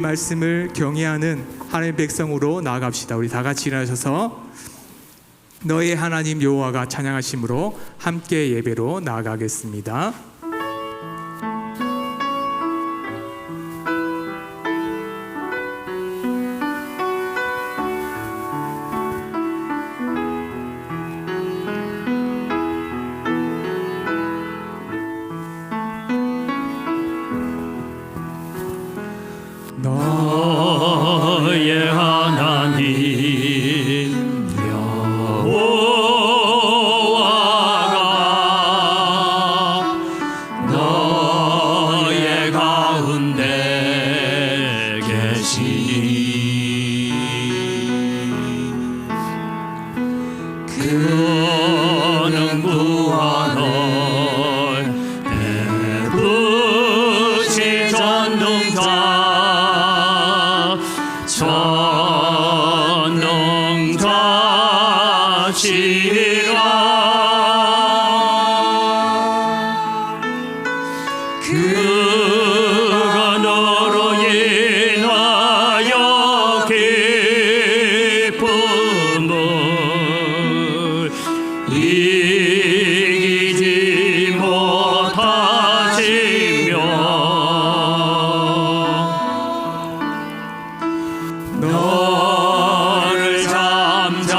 말씀을 경외하는 하나님의 백성으로 나아갑시다. 우리 다 같이 일어나셔서 너의 하나님 여호와가 찬양하심으로 함께 예배로 나아가겠습니다. 너의 하나님 여호와가 너의 가운데 계시니 그는 구원을 베푸시 그가 너로 인하여 기쁨을 이기지 못하시며 너를 잠잠히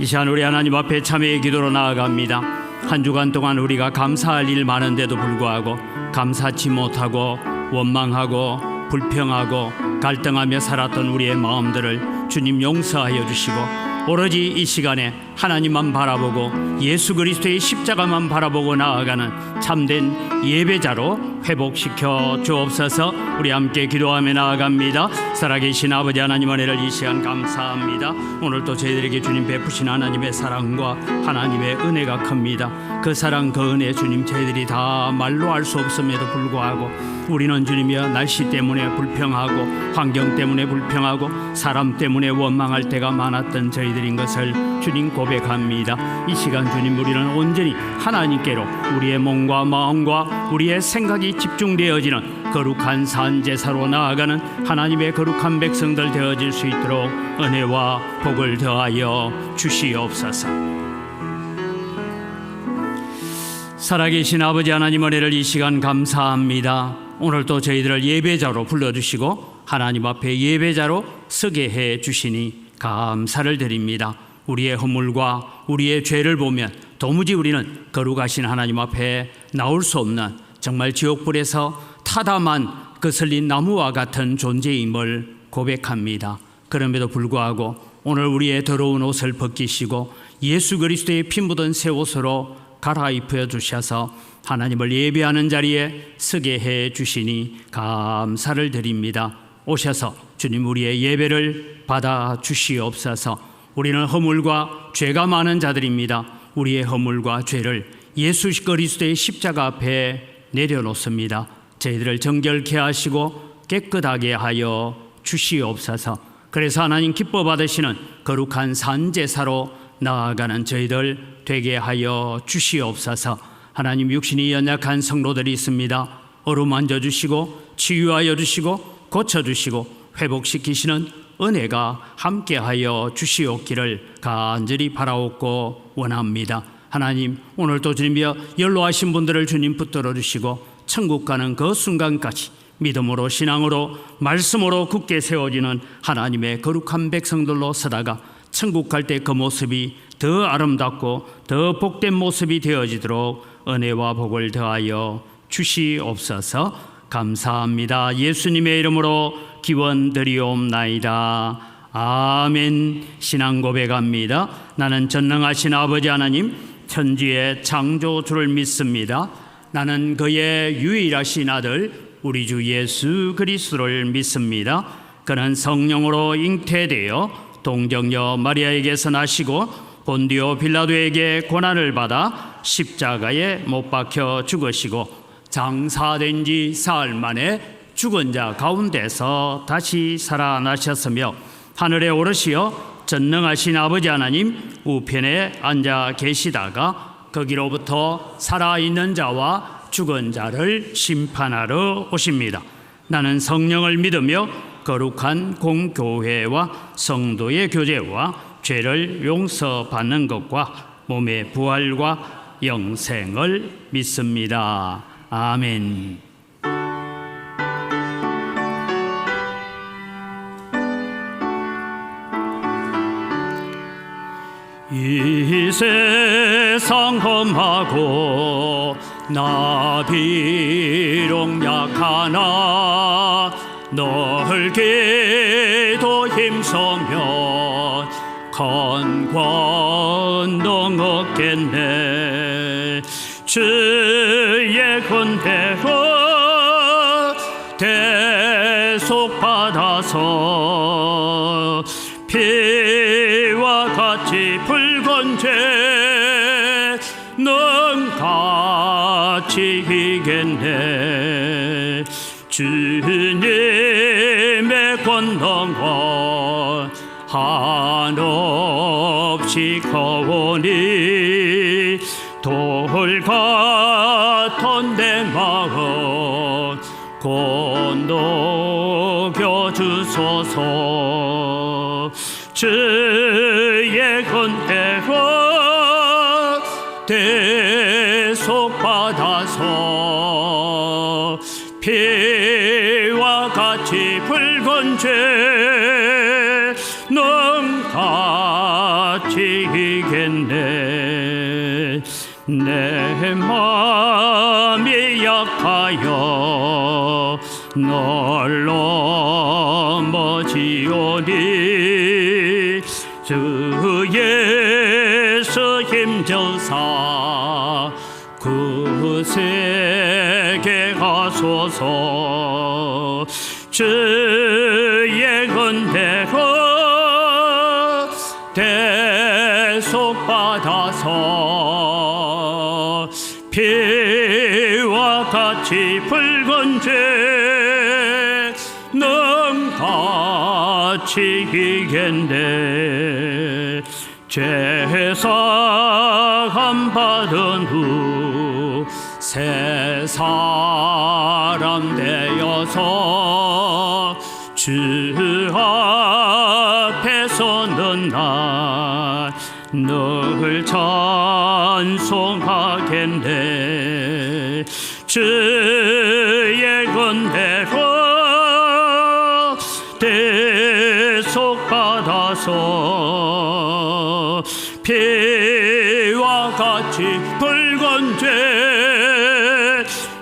이 시간 우리 하나님 앞에 참회의 기도로 나아갑니다. 한 주간 동안 우리가 감사할 일 많은데도 불구하고 감사치 못하고 원망하고 불평하고 갈등하며 살았던 우리의 마음들을 주님 용서하여 주시고 오로지 이 시간에 하나님만 바라보고 예수 그리스도의 십자가만 바라보고 나아가는 참된 예배자로 회복시켜 주옵소서. 우리 함께 기도하며 나아갑니다. 살아계신 아버지 하나님 은혜를 이 시간 감사합니다. 오늘 또 저희들에게 주님 베푸신 하나님의 사랑과 하나님의 은혜가 큽니다. 그 사랑 그 은혜 주님 저희들이 다 말로 할 수 없음에도 불구하고 우리는 주님이여 날씨 때문에 불평하고 환경 때문에 불평하고 사람 때문에 원망할 때가 많았던 저희들인 것을 주님 고백합니다. 이 시간 주님 우리는 온전히 하나님께로 우리의 몸과 마음과 우리의 생각이 집중되어지는 거룩한 산제사로 나아가는 하나님의 거룩한 백성들 되어질 수 있도록 은혜와 복을 더하여 주시옵소서. 살아계신 아버지 하나님 은혜를 이 시간 감사합니다. 오늘 또 저희들을 예배자로 불러주시고 하나님 앞에 예배자로 서게 해 주시니 감사를 드립니다. 우리의 허물과 우리의 죄를 보면 도무지 우리는 거룩하신 하나님 앞에 나올 수 없는 정말 지옥불에서 타담한 거슬린 나무와 같은 존재임을 고백합니다. 그럼에도 불구하고 오늘 우리의 더러운 옷을 벗기시고 예수 그리스도의 피 묻은 새 옷으로 갈아입혀 주셔서 하나님을 예배하는 자리에 서게 해 주시니 감사를 드립니다. 오셔서 주님 우리의 예배를 받아 주시옵소서. 우리는 허물과 죄가 많은 자들입니다. 우리의 허물과 죄를 예수 그리스도의 십자가 앞에 내려놓습니다. 저희들을 정결케 하시고 깨끗하게 하여 주시옵소서. 그래서 하나님 기뻐 받으시는 거룩한 산제사로 나아가는 저희들 되게 하여 주시옵소서. 하나님 육신이 연약한 성도들이 있습니다. 어루만져 주시고 치유하여 주시고 고쳐주시고 회복시키시는 은혜가 함께하여 주시옵기를 간절히 바라옵고 원합니다. 하나님 오늘도 주님이여 연로하신 분들을 주님 붙들어 주시고 천국 가는 그 순간까지 믿음으로 신앙으로 말씀으로 굳게 세워지는 하나님의 거룩한 백성들로 서다가 천국 갈 때 그 모습이 더 아름답고 더 복된 모습이 되어지도록 은혜와 복을 더하여 주시옵소서. 감사합니다. 예수님의 이름으로 기원드리옵나이다. 아멘. 신앙 고백합니다. 나는 전능하신 아버지 하나님 천지의 창조주를 믿습니다. 나는 그의 유일하신 아들 우리 주 예수 그리스도를 믿습니다. 그는 성령으로 잉태되어 동정녀 마리아에게서 나시고 본디오 빌라도에게 고난을 받아 십자가에 못 박혀 죽으시고 장사된 지 사흘 만에 죽은 자 가운데서 다시 살아나셨으며 하늘에 오르시어 전능하신 아버지 하나님 우편에 앉아 계시다가 거기로부터 살아있는 자와 죽은 자를 심판하러 오십니다. 나는 성령을 믿으며 거룩한 공교회와 성도의 교제와 죄를 용서받는 것과 몸의 부활과 영생을 믿습니다. 아멘. 이 세상 험하고 나 비록 약하나 넓게도 힘쓰면 건강 얻겠네. 주의 은혜로 대속받아서 피와 같이 붉은 죄는 같이 이겼네. 주님의 권능은 한없이 커오니 돌 같은 내 마음 건너겨 주소서. 주의 은혜로 대속받아서 피와 같이 붉은 죄는 같이 이겼네. 내 마음이 약하여 널 넘어지오니 주 예수 힘주사 굳세게 하소서. 주의 은혜로 대속받아서 피와 같이 붉은 죄는 같이 이겼네. 죄사함 받은 후 새 사람 되어서 주 앞에 서는 날 늘 찬송하겠네. 주의 은혜로 대속받아서 피와 같이 붉은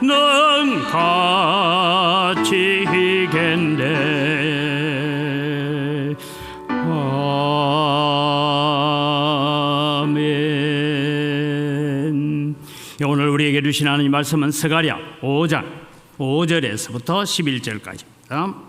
죄는 같이 이겼네. 아멘. 오늘 우리에게 주신 하나님 말씀은 스가랴 5장 5절에서부터 11절까지입니다.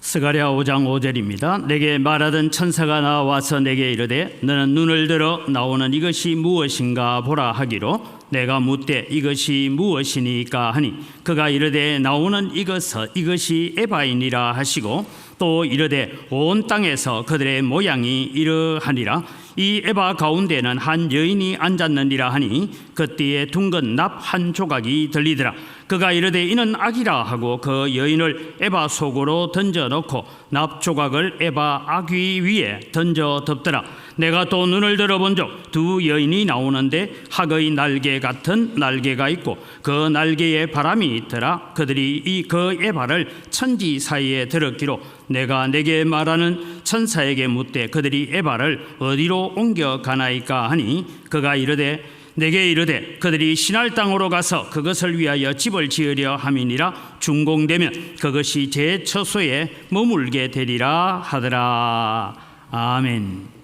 스가랴 5장 5절입니다. 내게 말하던 천사가 나와서 내게 이르되 너는 눈을 들어 나오는 이것이 무엇인가 보라 하기로 내가 묻되 이것이 무엇이니까 하니 그가 이르되 나오는 이것이 에바이니라 하시고 또 이르되 온 땅에서 그들의 모양이 이러하니라. 이 에바 가운데는 한 여인이 앉았느니라 하니 그때에 둥근 납 한 조각이 들리더라. 그가 이르되 이는 악이라 하고 그 여인을 에바 속으로 던져놓고 납 조각을 에바 아귀 위에 던져 덮더라. 내가 또 눈을 들어본즉 두 여인이 나오는데 학의 날개 같은 날개가 있고 그 날개에 바람이 있더라. 그들이 그 에바를 천지 사이에 들었기로 내가 내게 말하는 천사에게 묻되 그들이 에바를 어디로 옮겨가나이까 하니 그가 이르되 내게 이르되 그들이 신할 땅으로 가서 그것을 위하여 집을 지으려 함이니라. 준공되면 그것이 제 처소에 머물게 되리라 하더라. 아멘.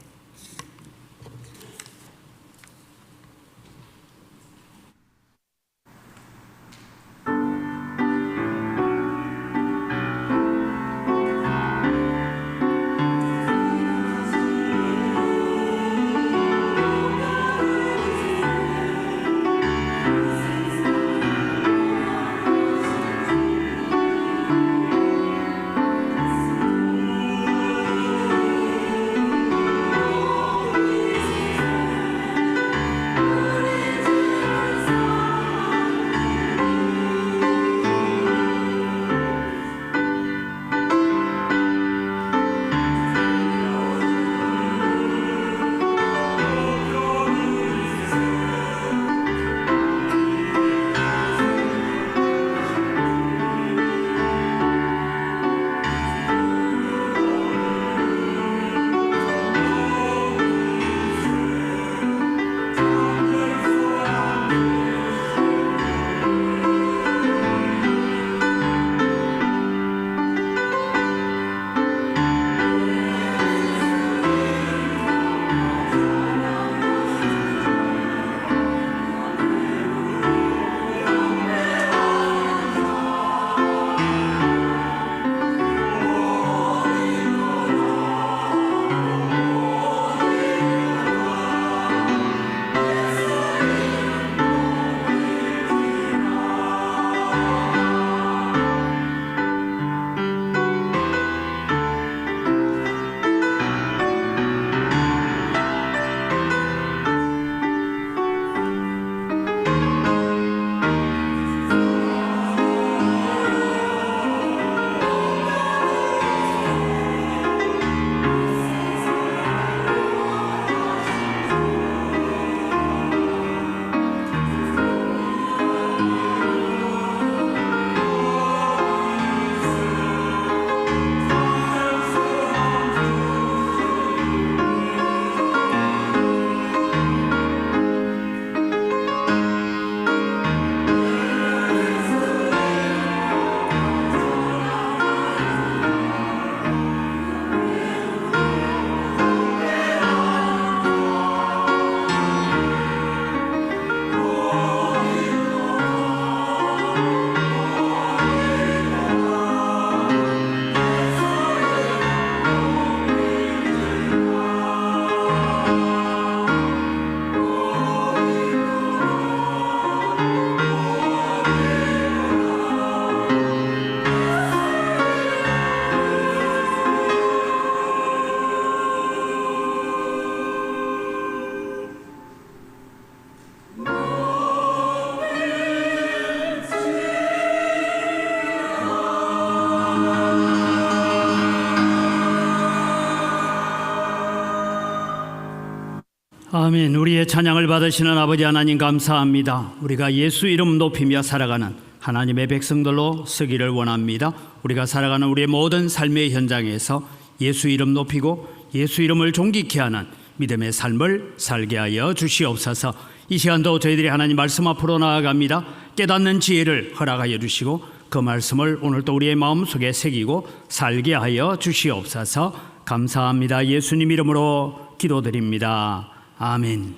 아멘. 우리의 찬양을 받으시는 아버지 하나님 감사합니다. 우리가 예수 이름 높이며 살아가는 하나님의 백성들로 서기를 원합니다. 우리가 살아가는 우리의 모든 삶의 현장에서 예수 이름 높이고 예수 이름을 존귀케 하는 믿음의 삶을 살게 하여 주시옵소서. 이 시간도 저희들이 하나님 말씀 앞으로 나아갑니다. 깨닫는 지혜를 허락하여 주시고 그 말씀을 오늘도 우리의 마음속에 새기고 살게 하여 주시옵소서. 감사합니다. 예수님 이름으로 기도드립니다. 아멘.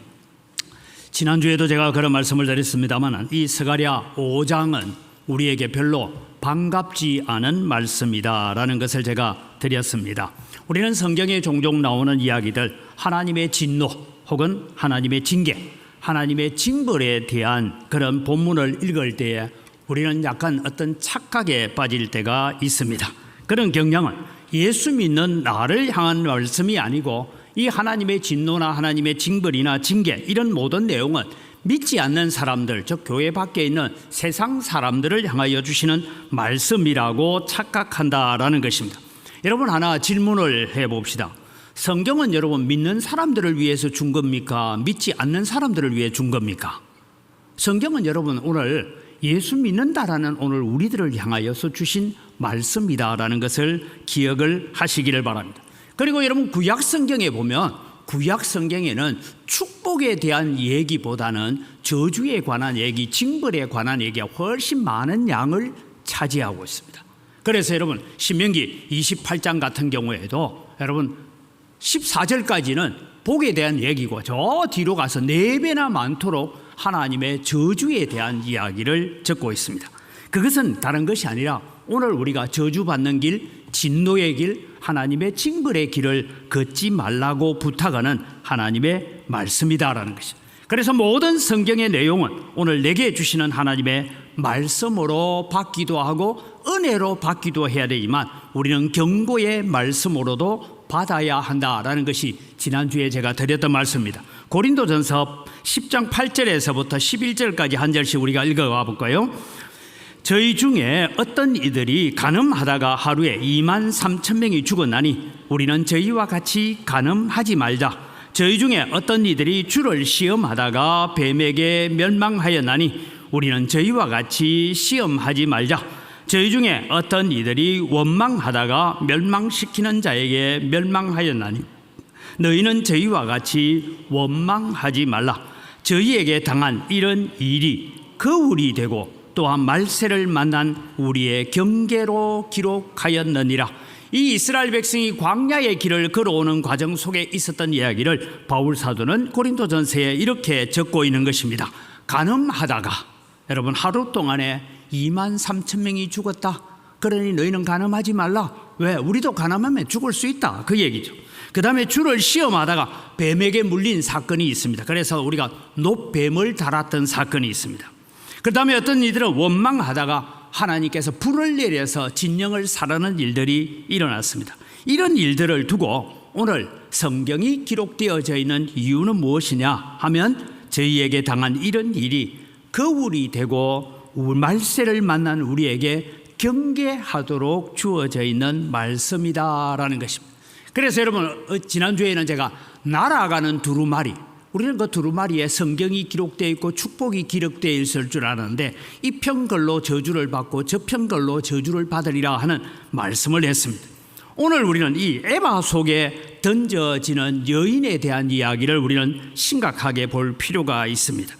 지난주에도 제가 그런 말씀을 드렸습니다만 이 스가랴 5장은 우리에게 별로 반갑지 않은 말씀이다라는 것을 제가 드렸습니다. 우리는 성경에 종종 나오는 이야기들, 하나님의 진노 혹은 하나님의 징계, 하나님의 징벌에 대한 그런 본문을 읽을 때에 우리는 약간 어떤 착각에 빠질 때가 있습니다. 그런 경향은 예수 믿는 나를 향한 말씀이 아니고 이 하나님의 진노나 하나님의 징벌이나 징계 이런 모든 내용은 믿지 않는 사람들, 즉 교회 밖에 있는 세상 사람들을 향하여 주시는 말씀이라고 착각한다라는 것입니다. 여러분 하나 질문을 해봅시다. 성경은 여러분 믿는 사람들을 위해서 준 겁니까? 믿지 않는 사람들을 위해 준 겁니까? 성경은 여러분 오늘 예수 믿는다라는 오늘 우리들을 향하여서 주신 말씀이다라는 것을 기억을 하시기를 바랍니다. 그리고 여러분 구약 성경에 보면 구약 성경에는 축복에 대한 얘기보다는 저주에 관한 얘기, 징벌에 관한 얘기가 훨씬 많은 양을 차지하고 있습니다. 그래서 여러분 신명기 28장 같은 경우에도 여러분 14절까지는 복에 대한 얘기고 저 뒤로 가서 4배나 많도록 하나님의 저주에 대한 이야기를 적고 있습니다. 그것은 다른 것이 아니라 오늘 우리가 저주받는 길, 진노의 길, 하나님의 징벌의 길을 걷지 말라고 부탁하는 하나님의 말씀이다라는 것입니다. 그래서 모든 성경의 내용은 오늘 내게 주시는 하나님의 말씀으로 받기도 하고 은혜로 받기도 해야 되지만 우리는 경고의 말씀으로도 받아야 한다라는 것이 지난주에 제가 드렸던 말씀입니다. 고린도전서 10장 8절에서부터 11절까지 한 절씩 우리가 읽어가 볼까요? 저희 중에 어떤 이들이 간음하다가 하루에 23,000명이 죽었나니 우리는 저희와 같이 간음하지 말자. 저희 중에 어떤 이들이 주를 시험하다가 뱀에게 멸망하였나니 우리는 저희와 같이 시험하지 말자. 저희 중에 어떤 이들이 원망하다가 멸망시키는 자에게 멸망하였나니 너희는 저희와 같이 원망하지 말라. 저희에게 당한 이런 일이 거울이 되고 또한 말세를 만난 우리의 경계로 기록하였느니라. 이 이스라엘 백성이 광야의 길을 걸어오는 과정 속에 있었던 이야기를 바울 사도는 고린도전서에 이렇게 적고 있는 것입니다. 간음하다가 여러분 하루 동안에 23,000명이 죽었다. 그러니 너희는 간음하지 말라. 왜? 우리도 간음하면 죽을 수 있다. 그 얘기죠. 그 다음에 주를 시험하다가 뱀에게 물린 사건이 있습니다. 그래서 우리가 놋뱀을 달았던 사건이 있습니다. 그 다음에 어떤 이들은 원망하다가 하나님께서 불을 내려서 진영을 사르는 일들이 일어났습니다. 이런 일들을 두고 오늘 성경이 기록되어져 있는 이유는 무엇이냐 하면 저희에게 당한 이런 일이 거울이 되고 말세를 만난 우리에게 경계하도록 주어져 있는 말씀이다라는 것입니다. 그래서 여러분 지난주에는 제가 날아가는 두루마리, 우리는 그 두루마리에 성경이 기록되어 있고 축복이 기록되어 있을 줄 아는데 이 편걸로 저주를 받고 저 편걸로 저주를 받으리라 하는 말씀을 했습니다. 오늘 우리는 이 에바 속에 던져지는 여인에 대한 이야기를 우리는 심각하게 볼 필요가 있습니다.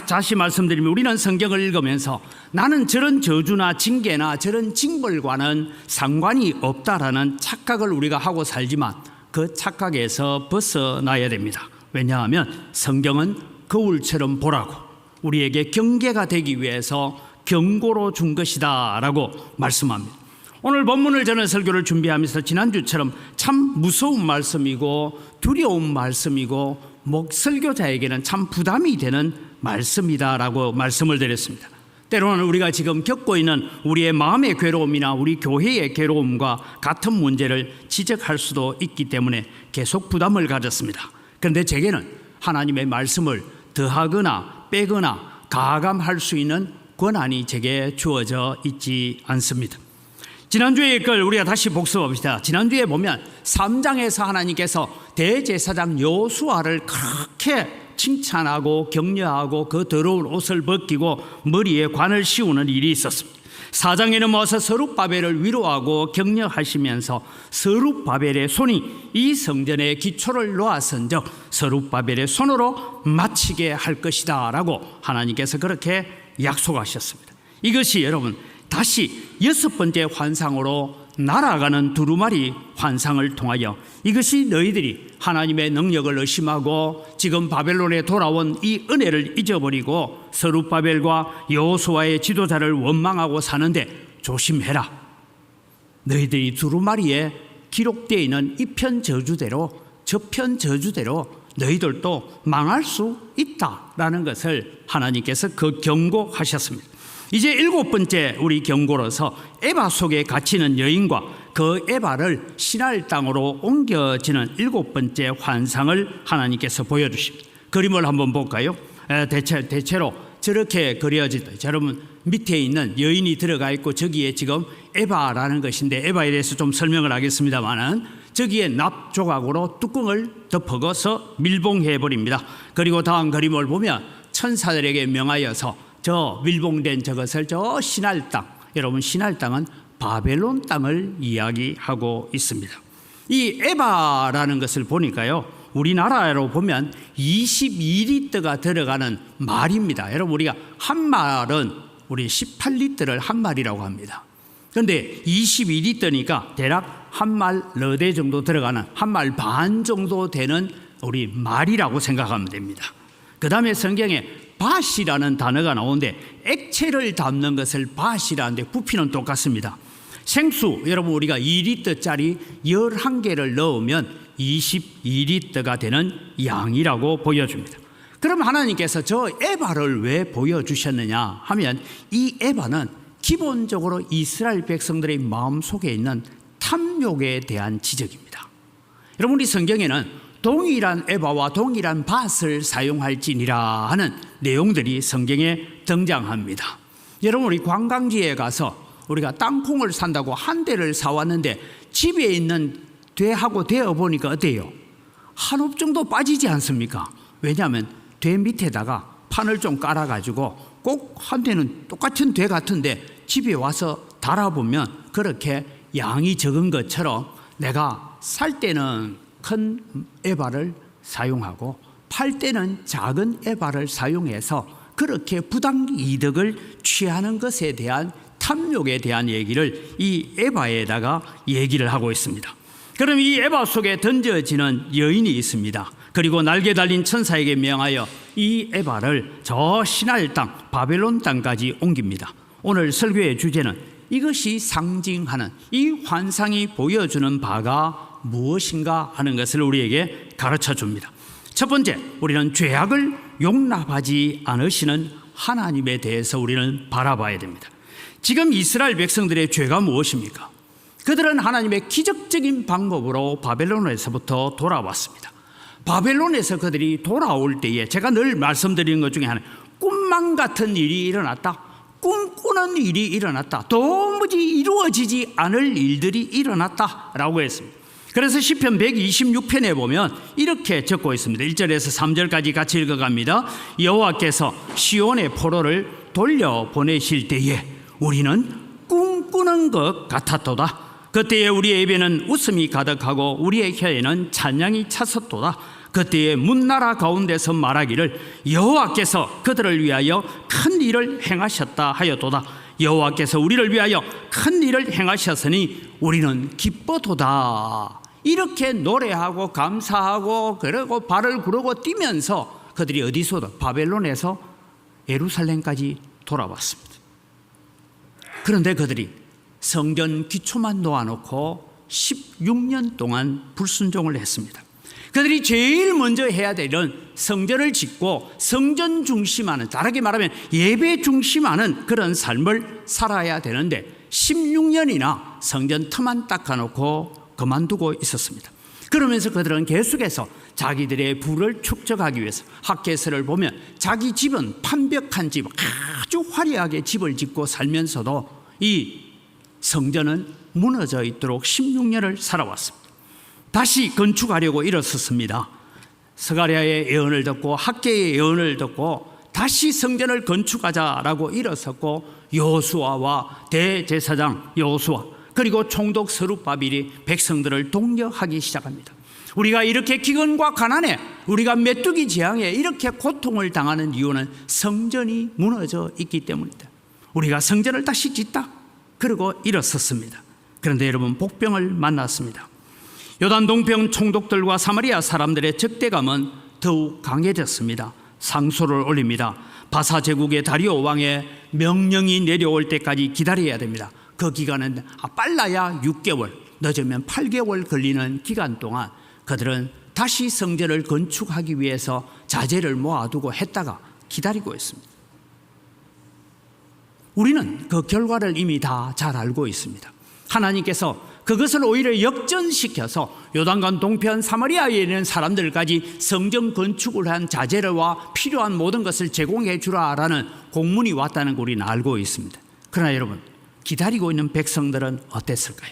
다시 말씀드리면 우리는 성경을 읽으면서 나는 저런 저주나 징계나 저런 징벌과는 상관이 없다라는 착각을 우리가 하고 살지만 그 착각에서 벗어나야 됩니다. 왜냐하면 성경은 거울처럼 보라고 우리에게 경계가 되기 위해서 경고로 준 것이다 라고 말씀합니다. 오늘 본문을 저는 설교를 준비하면서 지난주처럼 참 무서운 말씀이고 두려운 말씀이고 설교자에게는 참 부담이 되는 말씀이다라고 말씀을 드렸습니다. 때로는 우리가 지금 겪고 있는 우리의 마음의 괴로움이나 우리 교회의 괴로움과 같은 문제를 지적할 수도 있기 때문에 계속 부담을 가졌습니다. 그런데 제게는 하나님의 말씀을 더하거나 빼거나 가감할 수 있는 권한이 제게 주어져 있지 않습니다. 지난주에 걸 우리가 다시 복습합시다. 지난주에 보면 3장에서 하나님께서 대제사장 여호수아를 그렇게 칭찬하고 격려하고 그 더러운 옷을 벗기고 머리에 관을 씌우는 일이 있었습니다. 4장에는 모아서 스룹바벨을 위로하고 격려하시면서 스룹바벨의 손이 이 성전에 기초를 놓았은즉 스룹바벨의 손으로 마치게 할 것이다 라고 하나님께서 그렇게 약속하셨습니다. 이것이 여러분 다시 6번째 환상으로 날아가는 두루마리 환상을 통하여 이것이 너희들이 하나님의 능력을 의심하고 지금 바벨론에 돌아온 이 은혜를 잊어버리고 스룹바벨과 여호수아의 지도자를 원망하고 사는데 조심해라. 너희들이 두루마리에 기록되어 있는 이 편 저주대로 저 편 저주대로 너희들도 망할 수 있다라는 것을 하나님께서 그 경고하셨습니다. 이제 7번째 우리 경고로서 에바 속에 갇히는 여인과 그 에바를 시날 땅으로 옮겨지는 7번째 환상을 하나님께서 보여주십니다. 그림을 한번 볼까요? 대체로 저렇게 그려지다. 여러분 밑에 있는 여인이 들어가 있고 저기에 지금 에바라는 것인데 에바에 대해서 좀 설명을 하겠습니다만은 저기에 납 조각으로 뚜껑을 덮어서 밀봉해 버립니다. 그리고 다음 그림을 보면 천사들에게 명하여서 저 밀봉된 저것을 저 신할 땅, 여러분 신할 땅은 바벨론 땅을 이야기하고 있습니다. 이 에바라는 것을 보니까요, 우리나라로 보면 22리터가 들어가는 말입니다. 여러분, 우리가 한 말은 우리 18리터를 한 말이라고 합니다. 그런데 22리터니까 대략 한 말 너대 정도 들어가는, 한 말 반 정도 되는 우리 말이라고 생각하면 됩니다. 그 다음에 성경에 밭이라는 단어가 나오는데, 액체를 담는 것을 밭이라는데 부피는 똑같습니다. 생수, 여러분 우리가 2리터짜리 11개를 넣으면 22리터가 되는 양이라고 보여줍니다. 그럼 하나님께서 저 에바를 왜 보여주셨느냐 하면, 이 에바는 기본적으로 이스라엘 백성들의 마음속에 있는 탐욕에 대한 지적입니다. 여러분, 우리 성경에는 동일한 에바와 동일한 밭을 사용할지니라 하는 내용들이 성경에 등장합니다. 여러분, 우리 관광지에 가서 우리가 땅콩을 산다고 한 대를 사왔는데 집에 있는 되하고 되어 보니까 어때요? 한 옵 정도 빠지지 않습니까? 왜냐하면 되 밑에다가 판을 좀 깔아가지고 꼭 한 대는 똑같은 되 같은데 집에 와서 달아보면 그렇게 양이 적은 것처럼 내가 살 때는 큰 에바를 사용하고 팔 때는 작은 에바를 사용해서 그렇게 부당 이득을 취하는 것에 대한 탐욕에 대한 얘기를 이 에바에다가 얘기를 하고 있습니다. 그럼 이 에바 속에 던져지는 여인이 있습니다. 그리고 날개 달린 천사에게 명하여 이 에바를 저 신할 땅 바벨론 땅까지 옮깁니다. 오늘 설교의 주제는 이것이 상징하는, 이 환상이 보여주는 바가 무엇인가 하는 것을 우리에게 가르쳐 줍니다. 첫 번째, 우리는 죄악을 용납하지 않으시는 하나님에 대해서 우리는 바라봐야 됩니다. 지금 이스라엘 백성들의 죄가 무엇입니까? 그들은 하나님의 기적적인 방법으로 바벨론에서부터 돌아왔습니다. 바벨론에서 그들이 돌아올 때에 제가 늘 말씀드리는 것 중에 하나, 꿈만 같은 일이 일어났다, 꿈꾸는 일이 일어났다, 도무지 이루어지지 않을 일들이 일어났다라고 했습니다. 그래서 시편 126편에 보면 이렇게 적고 있습니다. 1절에서 3절까지 같이 읽어갑니다. 여호와께서 시온의 포로를 돌려보내실 때에 우리는 꿈꾸는 것 같았도다. 그때에 우리의 입에는 웃음이 가득하고 우리의 혀에는 찬양이 찼었도다. 그때에 문나라 가운데서 말하기를 여호와께서 그들을 위하여 큰 일을 행하셨다 하였도다. 여호와께서 우리를 위하여 큰 일을 행하셨으니 우리는 기뻐도다. 이렇게 노래하고 감사하고 그리고 발을 구르고 뛰면서 그들이 어디서? 바벨론에서 예루살렘까지 돌아왔습니다. 그런데 그들이 성전 기초만 놓아놓고 16년 동안 불순종을 했습니다. 그들이 제일 먼저 해야 되는 성전을 짓고 성전 중심하는, 다르게 말하면 예배 중심하는 그런 삶을 살아야 되는데 16년이나 성전 틈만 닦아놓고 그만두고 있었습니다. 그러면서 그들은 계속해서 자기들의 부를 축적하기 위해서, 학개서를 보면 자기 집은 판벽한 집, 아주 화려하게 집을 짓고 살면서도 이 성전은 무너져 있도록 16년을 살아왔습니다. 다시 건축하려고 일어섰습니다. 스가랴의 예언을 듣고 학개의 예언을 듣고 다시 성전을 건축하자라고 일어섰고, 여호수아와 대제사장 여호수아 그리고 총독 스룹바벨이 백성들을 독려하기 시작합니다. 우리가 이렇게 기근과 가난에, 우리가 메뚜기 재앙에 이렇게 고통을 당하는 이유는 성전이 무너져 있기 때문이다. 우리가 성전을 다시 짓다. 그리고 일어섰습니다. 그런데 여러분, 복병을 만났습니다. 요단 동편 총독들과 사마리아 사람들의 적대감은 더욱 강해졌습니다. 상소를 올립니다. 바사 제국의 다리오 왕의 명령이 내려올 때까지 기다려야 됩니다. 그 기간은 빨라야 6개월, 늦으면 8개월 걸리는 기간 동안 그들은 다시 성전을 건축하기 위해서 자재를 모아두고 했다가 기다리고 있습니다. 우리는 그 결과를 이미 다 잘 알고 있습니다. 하나님께서 그것을 오히려 역전시켜서 요단강 동편 사마리아에 있는 사람들까지 성전 건축을 한 자재와 필요한 모든 것을 제공해 주라라는 공문이 왔다는 걸 우리는 알고 있습니다. 그러나 여러분, 기다리고 있는 백성들은 어땠을까요?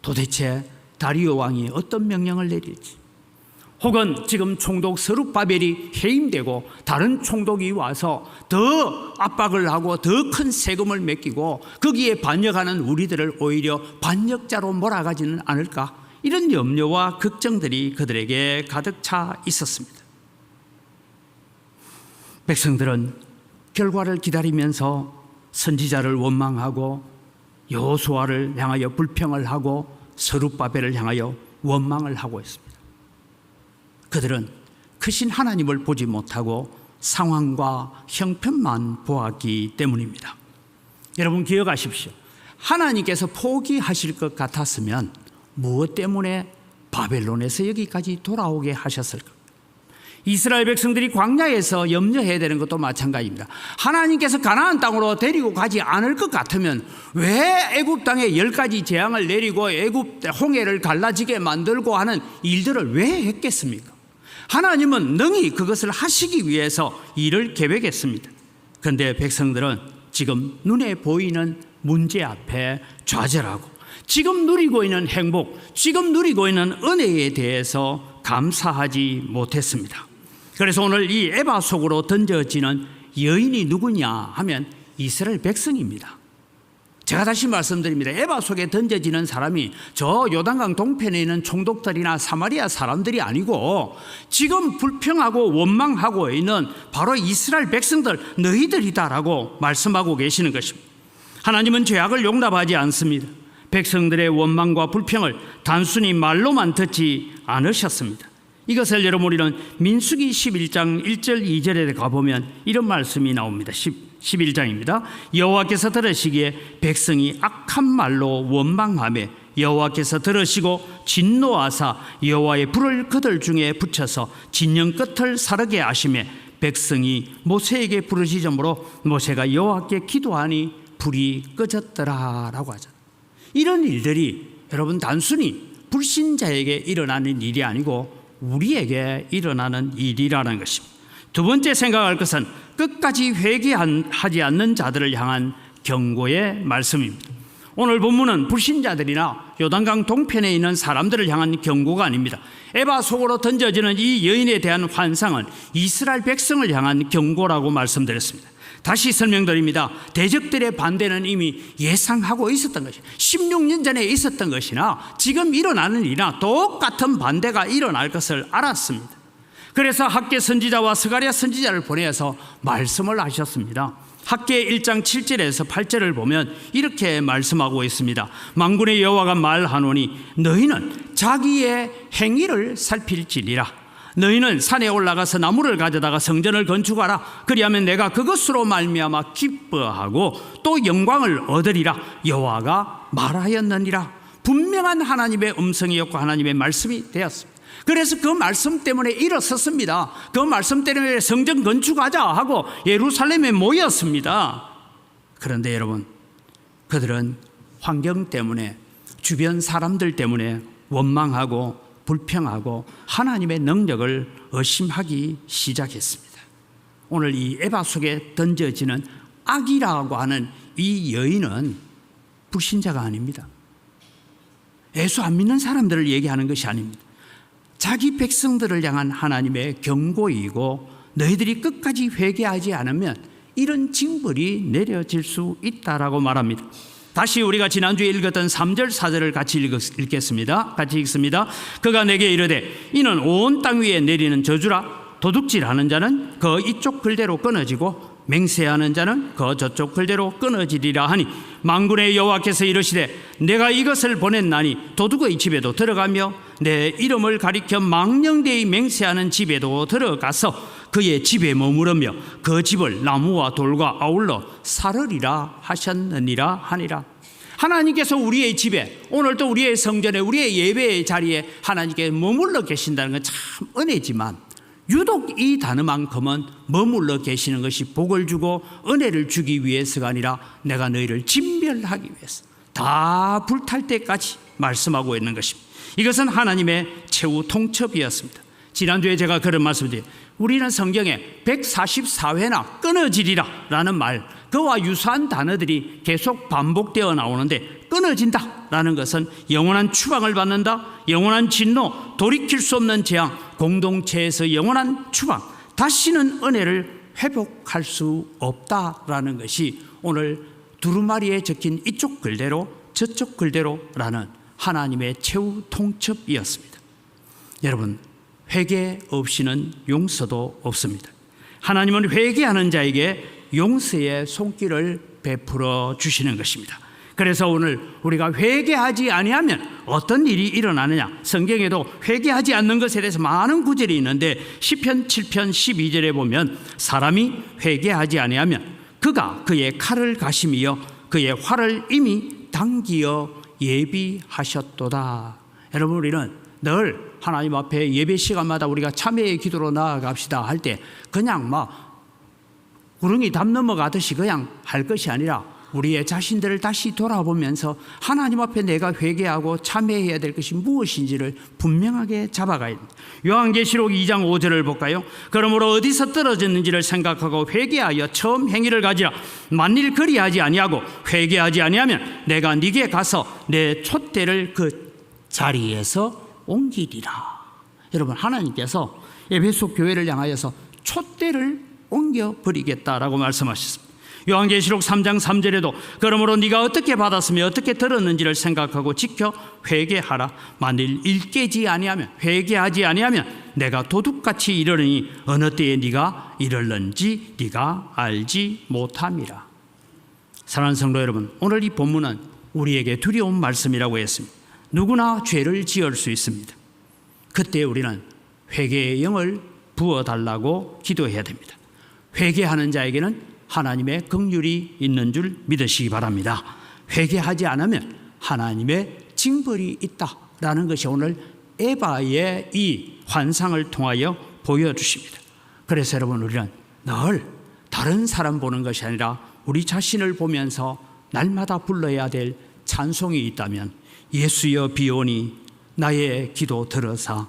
도대체 다리오 왕이 어떤 명령을 내릴지, 혹은 지금 총독 스룹바벨이 해임되고 다른 총독이 와서 더 압박을 하고 더 큰 세금을 맡기고 거기에 반역하는 우리들을 오히려 반역자로 몰아가지는 않을까, 이런 염려와 걱정들이 그들에게 가득 차 있었습니다. 백성들은 결과를 기다리면서 선지자를 원망하고 여호수아를 향하여 불평을 하고 스룹바벨을 향하여 원망을 하고 있습니다. 그들은 크신 하나님을 보지 못하고 상황과 형편만 보았기 때문입니다. 여러분 기억하십시오. 하나님께서 포기하실 것 같았으면 무엇 때문에 바벨론에서 여기까지 돌아오게 하셨을까? 이스라엘 백성들이 광야에서 염려해야 되는 것도 마찬가지입니다. 하나님께서 가나안 땅으로 데리고 가지 않을 것 같으면 왜 애굽 땅에 10가지 재앙을 내리고 애굽 홍해를 갈라지게 만들고 하는 일들을 왜 했겠습니까? 하나님은 능히 그것을 하시기 위해서 일을 계획했습니다. 그런데 백성들은 지금 눈에 보이는 문제 앞에 좌절하고 지금 누리고 있는 행복, 지금 누리고 있는 은혜에 대해서 감사하지 못했습니다. 그래서 오늘 이 에바 속으로 던져지는 여인이 누구냐 하면 이스라엘 백성입니다. 제가 다시 말씀드립니다. 에바 속에 던져지는 사람이 저 요단강 동편에 있는 총독들이나 사마리아 사람들이 아니고 지금 불평하고 원망하고 있는 바로 이스라엘 백성들, 너희들이다라고 말씀하고 계시는 것입니다. 하나님은 죄악을 용납하지 않습니다. 백성들의 원망과 불평을 단순히 말로만 듣지 않으셨습니다. 이것을 여러분 우리는 민수기 11장 1절 2절에 가보면 이런 말씀이 나옵니다. 11장입니다. 여호와께서 들으시기에 백성이 악한 말로 원망하며 여호와께서 들으시고 진노하사 여호와의 불을 그들 중에 붙여서 진영 끝을 사르게 하시며 백성이 모세에게 부르시므로 모세가 여호와께 기도하니 불이 꺼졌더라라고 하죠. 이런 일들이 여러분 단순히 불신자에게 일어나는 일이 아니고 우리에게 일어나는 일이라는 것입니다. 두 번째 생각할 것은 끝까지 회개하지 않는 자들을 향한 경고의 말씀입니다. 오늘 본문은 불신자들이나 요단강 동편에 있는 사람들을 향한 경고가 아닙니다. 에바 속으로 던져지는 이 여인에 대한 환상은 이스라엘 백성을 향한 경고라고 말씀드렸습니다. 다시 설명드립니다. 대적들의 반대는 이미 예상하고 있었던 것이 16년 전에 있었던 것이나 지금 일어나는 일이나 똑같은 반대가 일어날 것을 알았습니다. 그래서 학개 선지자와 스가랴 선지자를 보내서 말씀을 하셨습니다. 학개 1장 7절에서 8절을 보면 이렇게 말씀하고 있습니다. 만군의 여호와가 말하노니 너희는 자기의 행위를 살필지니라. 너희는 산에 올라가서 나무를 가져다가 성전을 건축하라. 그리하면 내가 그것으로 말미암아 기뻐하고 또 영광을 얻으리라. 여호와가 말하였느니라. 분명한 하나님의 음성이었고 하나님의 말씀이 되었습니다. 그래서 그 말씀 때문에 일어섰습니다. 그 말씀 때문에 성전 건축하자 하고 예루살렘에 모였습니다. 그런데 여러분, 그들은 환경 때문에 주변 사람들 때문에 원망하고 불평하고 하나님의 능력을 의심하기 시작했습니다. 오늘 이 에바 속에 던져지는 악이라고 하는 이 여인은 불신자가 아닙니다. 예수 안 믿는 사람들을 얘기하는 것이 아닙니다. 자기 백성들을 향한 하나님의 경고이고 너희들이 끝까지 회개하지 않으면 이런 징벌이 내려질 수 있다라고 말합니다. 다시 우리가 지난주에 읽었던 3절 4절을 같이 읽겠습니다. 같이 읽습니다. 그가 내게 이르되 이는 온 땅 위에 내리는 저주라. 도둑질하는 자는 그 이쪽 글대로 끊어지고 맹세하는 자는 그 저쪽 글대로 끊어지리라 하니 만군의 여호와께서 이르시되 내가 이것을 보냈나니 도둑의 집에도 들어가며 내 이름을 가리켜 망령되이 맹세하는 집에도 들어가서 그의 집에 머무르며 그 집을 나무와 돌과 아울러 사르리라 하셨느니라 하니라. 하나님께서 우리의 집에, 오늘도 우리의 성전에, 우리의 예배의 자리에 하나님께 머물러 계신다는 건 참 은혜지만 유독 이 단어만큼은 머물러 계시는 것이 복을 주고 은혜를 주기 위해서가 아니라 내가 너희를 진멸하기 위해서 다 불탈 때까지 말씀하고 있는 것입니다. 이것은 하나님의 최후 통첩이었습니다. 지난주에 제가 그런 말씀드렸어요. 우리는 성경에 144회나 끊어지리라 라는 말, 그와 유사한 단어들이 계속 반복되어 나오는데 끊어진다 라는 것은 영원한 추방을 받는다, 영원한 진노, 돌이킬 수 없는 재앙, 공동체에서 영원한 추방, 다시는 은혜를 회복할 수 없다라는 것이 오늘 두루마리에 적힌 이쪽 글대로 저쪽 글대로라는 하나님의 최후 통첩이었습니다. 여러분, 회개 없이는 용서도 없습니다. 하나님은 회개하는 자에게 용서의 손길을 베풀어 주시는 것입니다. 그래서 오늘 우리가 회개하지 아니하면 어떤 일이 일어나느냐, 성경에도 회개하지 않는 것에 대해서 많은 구절이 있는데 시편 7편 12절에 보면 사람이 회개하지 아니하면 그가 그의 칼을 가심이여 그의 활을 이미 당기어 예비하셨도다. 여러분, 우리는 늘 하나님 앞에 예배 시간마다 우리가 참회의 기도로 나아갑시다 할 때 그냥 막 구렁이 담 넘어가듯이 그냥 할 것이 아니라 우리의 자신들을 다시 돌아보면서 하나님 앞에 내가 회개하고 참회해야 될 것이 무엇인지를 분명하게 잡아가야 됩니다. 요한계시록 2장 5절을 볼까요? 그러므로 어디서 떨어졌는지를 생각하고 회개하여 처음 행위를 가지라. 만일 그리하지 아니하고 회개하지 아니하면 내가 네게 가서 내 촛대를 그 자리에서 옮기리라. 여러분, 하나님께서 에베소 교회를 향하여서 촛대를 옮겨버리겠다라고 말씀하셨습니다. 요한계시록 3장 3절에도 그러므로 네가 어떻게 받았으며 어떻게 들었는지를 생각하고 지켜 회개하라. 만일 일깨지 아니하면, 회개하지 아니하면 내가 도둑같이 이르르니 어느 때에 네가 이르는지 네가 알지 못함이라. 사랑하는 성도 여러분, 오늘 이 본문은 우리에게 두려운 말씀이라고 했습니다. 누구나 죄를 지을 수 있습니다. 그때 우리는 회개의 영을 부어달라고 기도해야 됩니다. 회개하는 자에게는 하나님의 긍휼이 있는 줄 믿으시기 바랍니다. 회개하지 않으면 하나님의 징벌이 있다라는 것이 오늘 에바의 이 환상을 통하여 보여주십니다. 그래서 여러분, 우리는 늘 다른 사람 보는 것이 아니라 우리 자신을 보면서 날마다 불러야 될 찬송이 있다면 예수여 비오니 나의 기도 들으사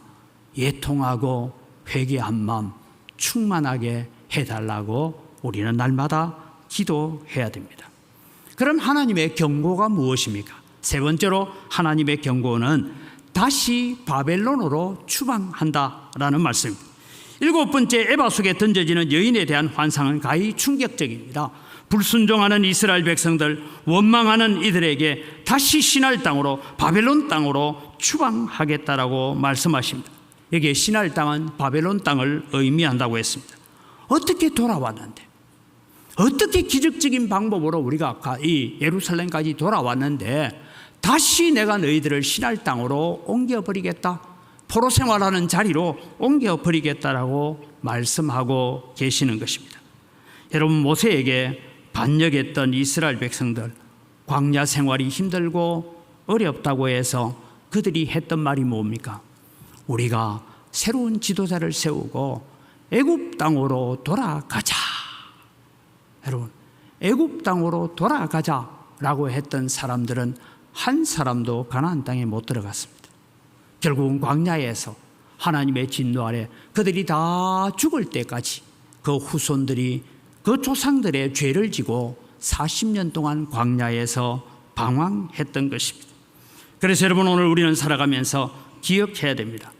애통하고 회개한 마음 충만하게 해달라고 우리는 날마다 기도해야 됩니다. 그럼 하나님의 경고가 무엇입니까? 세 번째로 하나님의 경고는 다시 바벨론으로 추방한다라는 말씀입니다. 일곱 번째, 에바 속에 던져지는 여인에 대한 환상은 가히 충격적입니다. 불순종하는 이스라엘 백성들, 원망하는 이들에게 다시 시날 땅으로, 바벨론 땅으로 추방하겠다라고 말씀하십니다. 여기에 시날 땅은 바벨론 땅을 의미한다고 했습니다. 어떻게 돌아왔는데, 어떻게 기적적인 방법으로 우리가 이 예루살렘까지 돌아왔는데 다시 내가 너희들을 시날 땅으로 옮겨버리겠다, 포로 생활하는 자리로 옮겨버리겠다라고 말씀하고 계시는 것입니다. 여러분, 모세에게 반역했던 이스라엘 백성들, 광야 생활이 힘들고 어렵다고 해서 그들이 했던 말이 뭡니까? 우리가 새로운 지도자를 세우고 애굽 땅으로 돌아가자. 여러분, 애굽 땅으로 돌아가자라고 했던 사람들은 한 사람도 가나안 땅에 못 들어갔습니다. 결국은 광야에서 하나님의 진노 아래 그들이 다 죽을 때까지 그 후손들이 그 조상들의 죄를 지고 40년 동안 광야에서 방황했던 것입니다. 그래서 여러분, 오늘 우리는 살아가면서 기억해야 됩니다.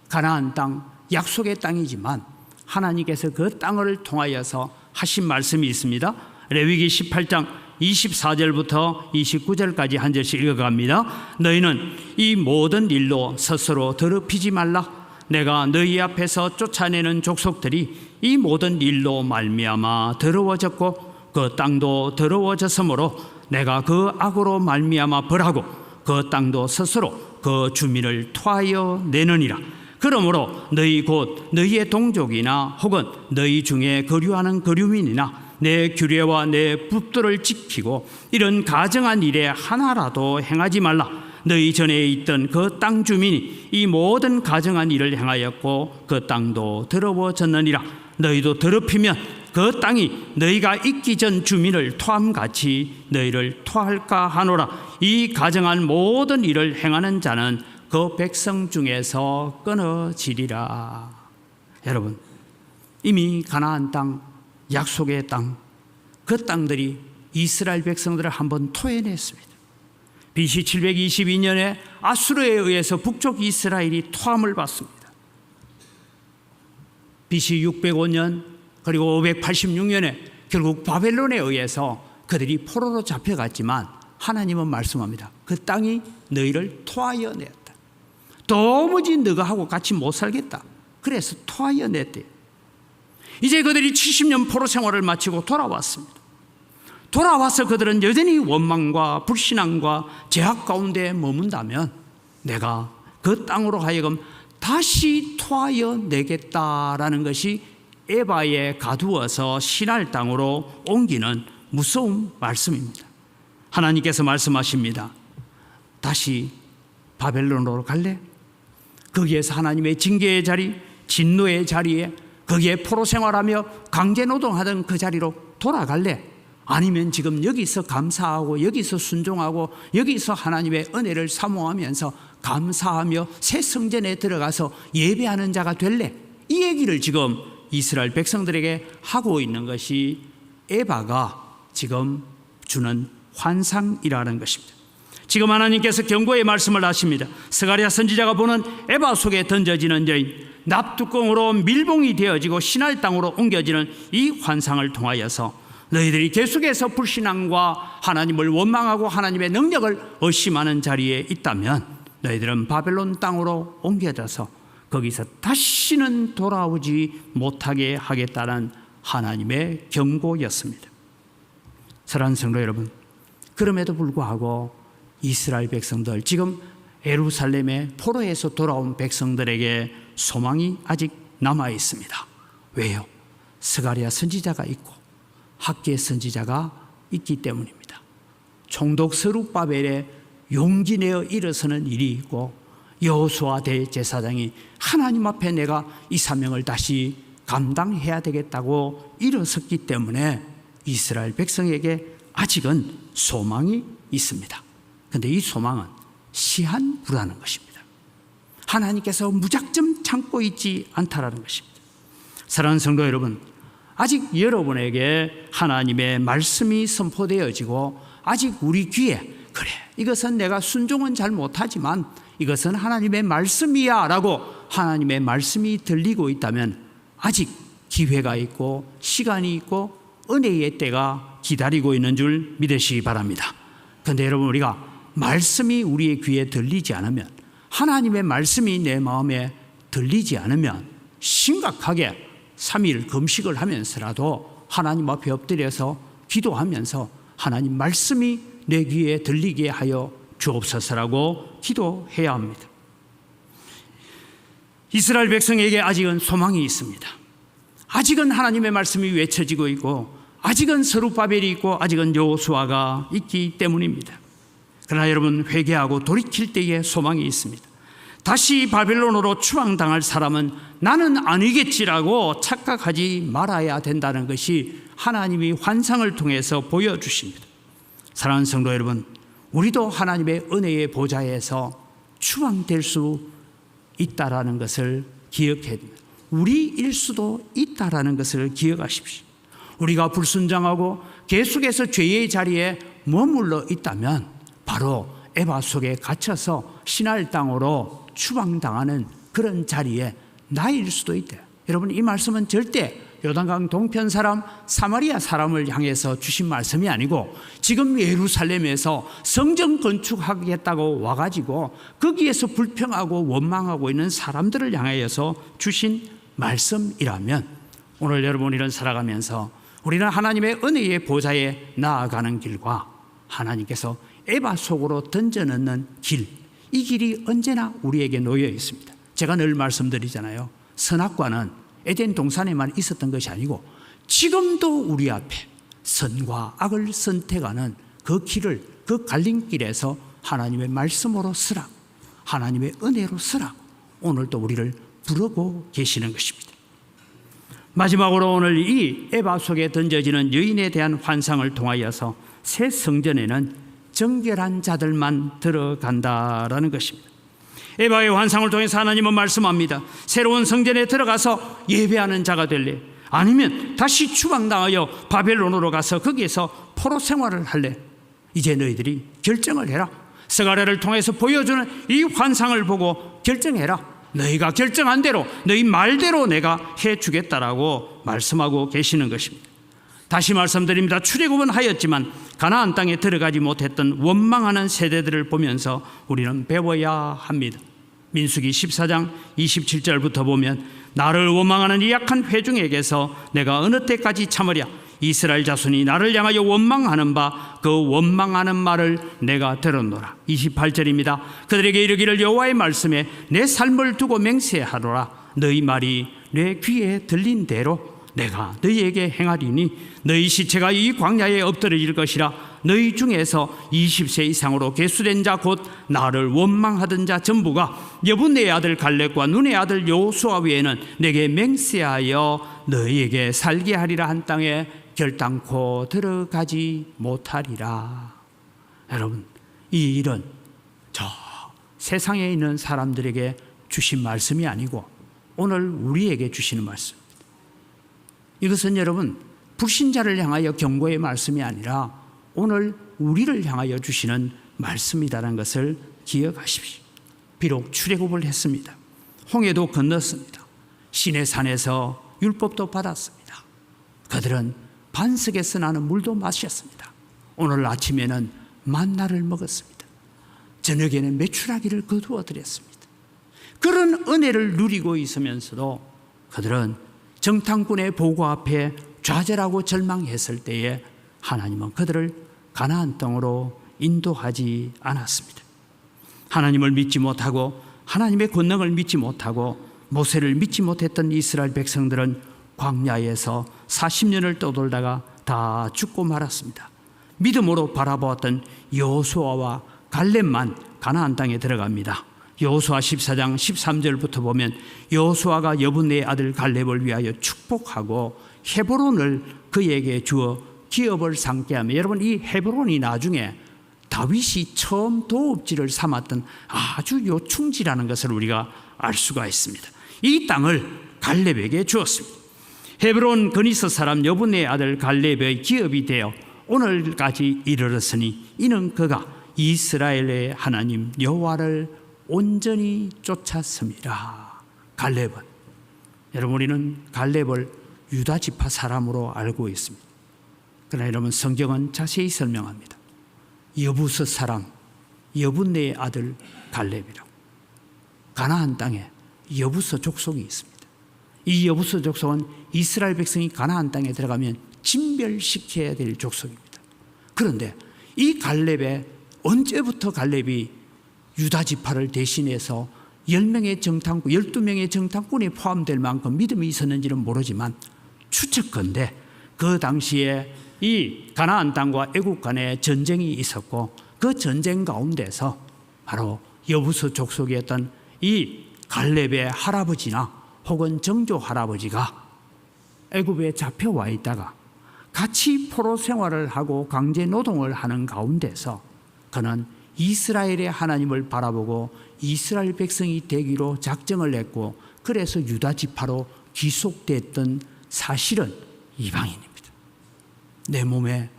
가나안 땅, 약속의 땅이지만 하나님께서 그 땅을 통하여서 하신 말씀이 있습니다. 레위기 18장 24절부터 29절까지 한 절씩 읽어갑니다. 너희는 이 모든 일로 스스로 더럽히지 말라. 내가 너희 앞에서 쫓아내는 족속들이 이 모든 일로 말미암아 더러워졌고 그 땅도 더러워졌으므로 내가 그 악으로 말미암아 벌하고 그 땅도 스스로 그 주민을 토하여 내느니라. 그러므로 너희 곧 너희의 동족이나 혹은 너희 중에 거류하는 거류민이나 내 규례와 내 법도를 지키고 이런 가정한 일에 하나라도 행하지 말라. 너희 전에 있던 그 땅 주민이 이 모든 가정한 일을 행하였고 그 땅도 더러워졌느니라. 너희도 더럽히면 그 땅이 너희가 있기 전 주민을 토함같이 너희를 토할까 하노라. 이 가정한 모든 일을 행하는 자는 그 백성 중에서 끊어지리라. 여러분, 이미 가나안 땅, 약속의 땅, 그 땅들이 이스라엘 백성들을 한번 토해냈습니다. BC 722년에 아수르에 의해서 북쪽 이스라엘이 토함을 받습니다. BC 605년 그리고 586년에 결국 바벨론에 의해서 그들이 포로로 잡혀갔지만 하나님은 말씀합니다. 그 땅이 너희를 토하여 냈다. 도무지 너가 하고 같이 못 살겠다. 그래서 토하여 냈대요. 이제 그들이 70년 포로 생활을 마치고 돌아왔습니다. 돌아와서 그들은 여전히 원망과 불신앙과 죄악 가운데 머문다면 내가 그 땅으로 하여금 다시 토하여 내겠다라는 것이 에바에 가두어서 시날 땅으로 옮기는 무서운 말씀입니다. 하나님께서 말씀하십니다. 다시 바벨론으로 갈래? 거기에서 하나님의 징계의 자리, 진노의 자리에 거기에 포로 생활하며 강제 노동하던 그 자리로 돌아갈래? 아니면 지금 여기서 감사하고 여기서 순종하고 여기서 하나님의 은혜를 사모하면서 감사하며 새 성전에 들어가서 예배하는 자가 될래? 이 얘기를 지금 이스라엘 백성들에게 하고 있는 것이 에바가 지금 주는 환상이라는 것입니다. 지금 하나님께서 경고의 말씀을 하십니다. 스가랴 선지자가 보는 에바 속에 던져지는 여인, 납뚜껑으로 밀봉이 되어지고 시날 땅으로 옮겨지는 이 환상을 통하여서 너희들이 계속해서 불신앙과 하나님을 원망하고 하나님의 능력을 의심하는 자리에 있다면 너희들은 바벨론 땅으로 옮겨져서 거기서 다시는 돌아오지 못하게 하겠다는 하나님의 경고였습니다. 사랑하는 성도 여러분, 그럼에도 불구하고 이스라엘 백성들, 지금 예루살렘의 포로에서 돌아온 백성들에게 소망이 아직 남아 있습니다. 왜요? 스가랴 선지자가 있고 학개 선지자가 있기 때문입니다. 총독 스룹바벨의 용기 내어 일어서는 일이 있고 여호수아 대제사장이 하나님 앞에 내가 이 사명을 다시 감당해야 되겠다고 일어섰기 때문에 이스라엘 백성에게 아직은 소망이 있습니다. 그런데 이 소망은 시한부라는 것입니다. 하나님께서 무작정 참고 있지 않다라는 것입니다. 사랑하는 성도 여러분, 아직 여러분에게 하나님의 말씀이 선포되어지고 아직 우리 귀에 그래, 이것은 내가 순종은 잘 못하지만 이것은 하나님의 말씀이야 라고 하나님의 말씀이 들리고 있다면 아직 기회가 있고 시간이 있고 은혜의 때가 기다리고 있는 줄 믿으시기 바랍니다. 그런데 여러분, 우리가 말씀이 우리의 귀에 들리지 않으면, 하나님의 말씀이 내 마음에 들리지 않으면 심각하게 3일 금식을 하면서라도 하나님 앞에 엎드려서 기도하면서 하나님 말씀이 내 귀에 들리게 하여 주옵소서라고 기도해야 합니다. 이스라엘 백성에게 아직은 소망이 있습니다. 아직은 하나님의 말씀이 외쳐지고 있고 아직은 스룹바벨이 있고 아직은 여호수아가 있기 때문입니다. 그러나 여러분, 회개하고 돌이킬 때에 소망이 있습니다. 다시 바벨론으로 추방당할 사람은 나는 아니겠지라고 착각하지 말아야 된다는 것이 하나님이 환상을 통해서 보여주십니다. 사랑하는 성도 여러분, 우리도 하나님의 은혜의 보좌에서 추방될 수 있다라는 것을 기억해야 됩니다. 우리일 수도 있다라는 것을 기억하십시오. 우리가 불순종하고 계속해서 죄의 자리에 머물러 있다면 바로 에바 속에 갇혀서 시날 땅으로 추방당하는 그런 자리에 나일 수도 있다. 여러분, 이 말씀은 절대 요단강 동편 사람, 사마리아 사람을 향해서 주신 말씀이 아니고 지금 예루살렘에서 성전 건축하겠다고 와가지고 거기에서 불평하고 원망하고 있는 사람들을 향하여서 주신 말씀이라면 오늘 여러분, 우리는 살아가면서 우리는 하나님의 은혜의 보좌에 나아가는 길과 하나님께서 에바 속으로 던져넣는 길, 이 길이 언제나 우리에게 놓여 있습니다. 제가 늘 말씀드리잖아요. 선악과는 에덴 동산에만 있었던 것이 아니고 지금도 우리 앞에 선과 악을 선택하는 그 길을, 그 갈림길에서 하나님의 말씀으로 쓰라, 하나님의 은혜로 쓰라, 오늘도 우리를 부르고 계시는 것입니다. 마지막으로 오늘 이 에바 속에 던져지는 여인에 대한 환상을 통하여서 새 성전에는 정결한 자들만 들어간다라는 것입니다. 에바의 환상을 통해서 하나님은 말씀합니다. 새로운 성전에 들어가서 예배하는 자가 될래? 아니면 다시 추방당하여 바벨론으로 가서 거기에서 포로 생활을 할래? 이제 너희들이 결정을 해라. 스가랴를 통해서 보여주는 이 환상을 보고 결정해라. 너희가 결정한 대로, 너희 말대로 내가 해주겠다라고 말씀하고 계시는 것입니다. 다시 말씀드립니다. 출애굽은 하였지만 가나안 땅에 들어가지 못했던 원망하는 세대들을 보면서 우리는 배워야 합니다. 민수기 14장 27절부터 보면 나를 원망하는 이 약한 회중에게서 내가 어느 때까지 참으랴. 이스라엘 자손이 나를 향하여 원망하는 바 그 원망하는 말을 내가 들었노라. 28절입니다. 그들에게 이르기를 여호와의 말씀에 내 삶을 두고 맹세하노라. 너희 말이 내 귀에 들린 대로 내가 너희에게 행하리니 너희 시체가 이 광야에 엎드러질 것이라. 너희 중에서 20세 이상으로 계수된 자 곧 나를 원망하던 자 전부가 여분의 아들 갈렙과 눈의 아들 여호수아 외에는 내게 맹세하여 너희에게 살게 하리라 한 땅에 결단코 들어가지 못하리라. 여러분, 이 일은 저 세상에 있는 사람들에게 주신 말씀이 아니고 오늘 우리에게 주시는 말씀. 이것은 여러분 불신자를 향하여 경고의 말씀이 아니라 오늘 우리를 향하여 주시는 말씀이라는 것을 기억하십시오. 비록 출애굽을 했습니다. 홍해도 건넜습니다. 시내산에서 율법도 받았습니다. 그들은 반석에서 나는 물도 마셨습니다. 오늘 아침에는 만나를 먹었습니다. 저녁에는 메추라기를 거두어 드렸습니다. 그런 은혜를 누리고 있으면서도 그들은 정탐꾼의 보고 앞에 좌절하고 절망했을 때에 하나님은 그들을 가나안 땅으로 인도하지 않았습니다. 하나님을 믿지 못하고 하나님의 권능을 믿지 못하고 모세를 믿지 못했던 이스라엘 백성들은 광야에서 40년을 떠돌다가 다 죽고 말았습니다. 믿음으로 바라보았던 여호수아와 갈렙만 가나안 땅에 들어갑니다. 여호수아 14장 13절부터 보면 여호수아가 여분의 아들 갈렙을 위하여 축복하고 헤브론을 그에게 주어 기업을 삼게 하며, 여러분 이 헤브론이 나중에 다윗이 처음 도읍지를 삼았던 아주 요충지라는 것을 우리가 알 수가 있습니다. 이 땅을 갈렙에게 주었습니다. 헤브론 그니스 사람 여분의 아들 갈렙의 기업이 되어 오늘까지 이르렀으니 이는 그가 이스라엘의 하나님 여호와를 온전히 쫓았습니다. 갈렙은, 여러분 우리는 갈렙을 유다 지파 사람으로 알고 있습니다. 그러나 여러분 성경은 자세히 설명합니다. 여부스 사람 여분의 아들 갈렙이라고. 가나안 땅에 여부스 족속이 있습니다. 이 여부스 족속은 이스라엘 백성이 가나안 땅에 들어가면 진멸시켜야 될 족속입니다. 그런데 이 갈렙의, 언제부터 갈렙이 유다 지파를 대신해서 10명의 정탐꾼, 12명의 정탐꾼이 포함될 만큼 믿음이 있었는지는 모르지만 추측컨대 그 당시에 이 가나안 땅과 애국 간에 전쟁이 있었고 그 전쟁 가운데서 바로 여부스 족속이었던 이 갈렙의 할아버지나 혹은 정조 할아버지가 애굽에 잡혀와 있다가 같이 포로 생활을 하고 강제 노동을 하는 가운데서 그는 이스라엘의 하나님을 바라보고 이스라엘 백성이 되기로 작정을 했고 그래서 유다 지파로 귀속됐던 사실은 이방인입니다. 내 몸에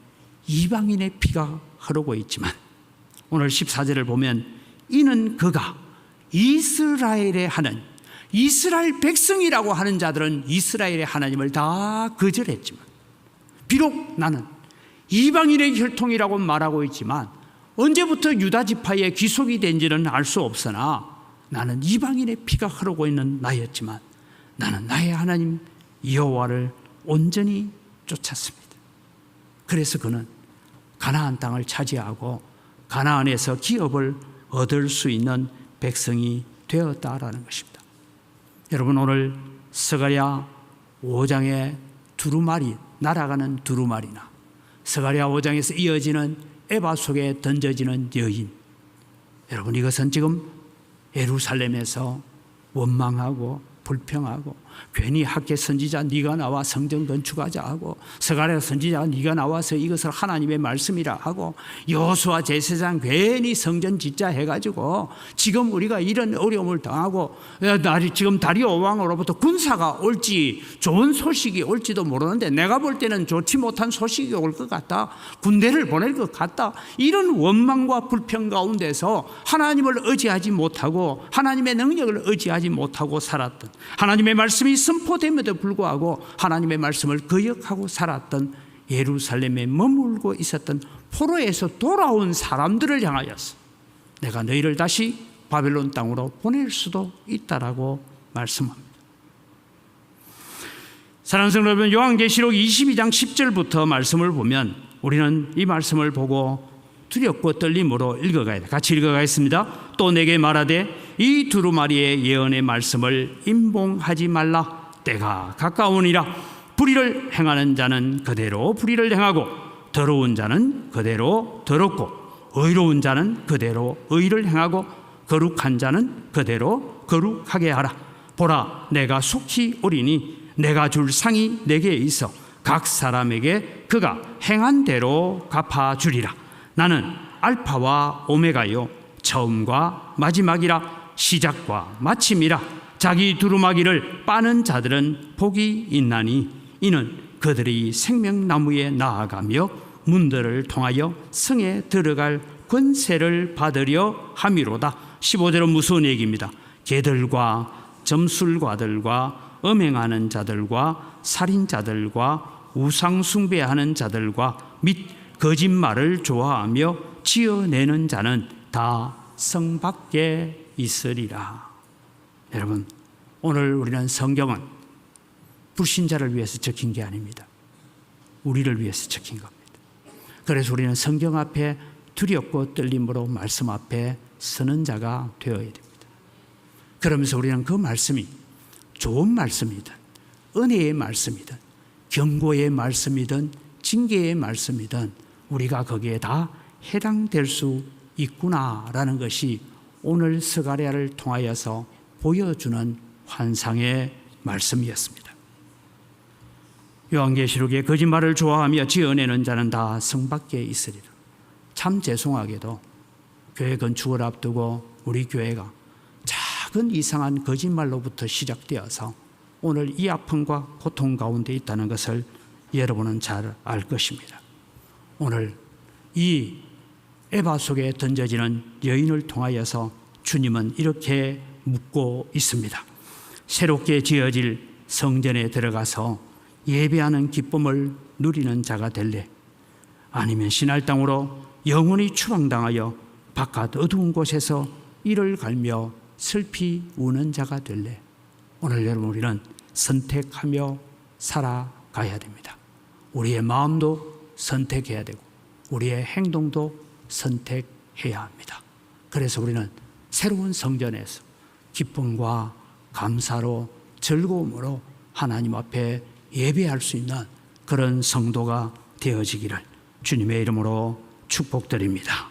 이방인의 피가 흐르고 있지만 오늘 14절을 보면 이는 그가 이스라엘의 하나님, 이스라엘 백성이라고 하는 자들은 이스라엘의 하나님을 다 거절했지만 비록 나는 이방인의 혈통이라고 말하고 있지만 언제부터 유다 지파에 귀속이 된지는 알 수 없으나 나는 이방인의 피가 흐르고 있는 나였지만 나는 나의 하나님 여호와를 온전히 쫓았습니다. 그래서 그는 가나안 땅을 차지하고 가나안에서 기업을 얻을 수 있는 백성이 되었다라는 것입니다. 여러분 오늘 스가랴 5장의 두루마리, 날아가는 두루마리나 스가랴 5장에서 이어지는 에바 속에 던져지는 여인, 여러분 이것은 지금 예루살렘에서 원망하고 불평하고 괜히 학계 선지자 네가 나와 성전 건축하자 하고 스가랴 선지자 네가 나와서 이것을 하나님의 말씀이라 하고 여호수아 제사장 괜히 성전 짓자 해가지고 지금 우리가 이런 어려움을 당하고 지금 다리오 왕으로부터 군사가 올지 좋은 소식이 올지도 모르는데 내가 볼 때는 좋지 못한 소식이 올 것 같다, 군대를 보낼 것 같다, 이런 원망과 불평 가운데서 하나님을 의지하지 못하고 하나님의 능력을 의지하지 못하고 살았던, 하나님의 말씀이 선포됨에도 불구하고 하나님의 말씀을 거역하고 살았던, 예루살렘에 머물고 있었던 포로에서 돌아온 사람들을 향하여서 내가 너희를 다시 바벨론 땅으로 보낼 수도 있다라고 말씀합니다. 사랑하는 성도 여러분, 요한계시록 22장 10절부터 말씀을 보면 우리는 이 말씀을 보고 두렵고 떨림으로 읽어가야 돼. 같이 읽어가겠습니다. 또 내게 말하되 이 두루마리의 예언의 말씀을 임봉하지 말라. 때가 가까우니라. 불의를 행하는 자는 그대로 불의를 행하고 더러운 자는 그대로 더럽고 의로운 자는 그대로 의를 행하고 거룩한 자는 그대로 거룩하게 하라. 보라, 내가 속히 오리니 내가 줄 상이 내게 있어 각 사람에게 그가 행한 대로 갚아주리라. 나는 알파와 오메가요 처음과 마지막이라 시작과 마침이라. 자기 두루마기를 빠는 자들은 복이 있나니 이는 그들이 생명나무에 나아가며 문들을 통하여 성에 들어갈 권세를 받으려 함이로다. 15절은 무서운 얘기입니다. 개들과 점술가들과 음행하는 자들과 살인자들과 우상 숭배하는 자들과 및 거짓말을 좋아하며 지어내는 자는 다 성 밖에 있으리라. 여러분, 오늘 우리는 성경은 불신자를 위해서 적힌 게 아닙니다. 우리를 위해서 적힌 겁니다. 그래서 우리는 성경 앞에 두렵고 떨림으로 말씀 앞에 서는 자가 되어야 됩니다. 그러면서 우리는 그 말씀이 좋은 말씀이든 은혜의 말씀이든 경고의 말씀이든 징계의 말씀이든 우리가 거기에 다 해당될 수 있구나라는 것이 오늘 스가랴를 통하여서 보여주는 환상의 말씀이었습니다. 요한계시록에 거짓말을 좋아하며 지어내는 자는 다 성 밖에 있으리라. 참 죄송하게도 교회 건축을 앞두고 우리 교회가 작은 이상한 거짓말로부터 시작되어서 오늘 이 아픔과 고통 가운데 있다는 것을 여러분은 잘 알 것입니다. 오늘 이 에바 속에 던져지는 여인을 통하여서 주님은 이렇게 묻고 있습니다. 새롭게 지어질 성전에 들어가서 예배하는 기쁨을 누리는 자가 될래? 아니면 신할 땅으로 영원히 추방당하여 바깥 어두운 곳에서 이를 갈며 슬피 우는 자가 될래? 오늘 여러분, 우리는 선택하며 살아가야 됩니다. 우리의 마음도 선택해야 되고 우리의 행동도 선택해야 합니다. 그래서 우리는 새로운 성전에서 기쁨과 감사로 즐거움으로 하나님 앞에 예배할 수 있는 그런 성도가 되어지기를 주님의 이름으로 축복드립니다.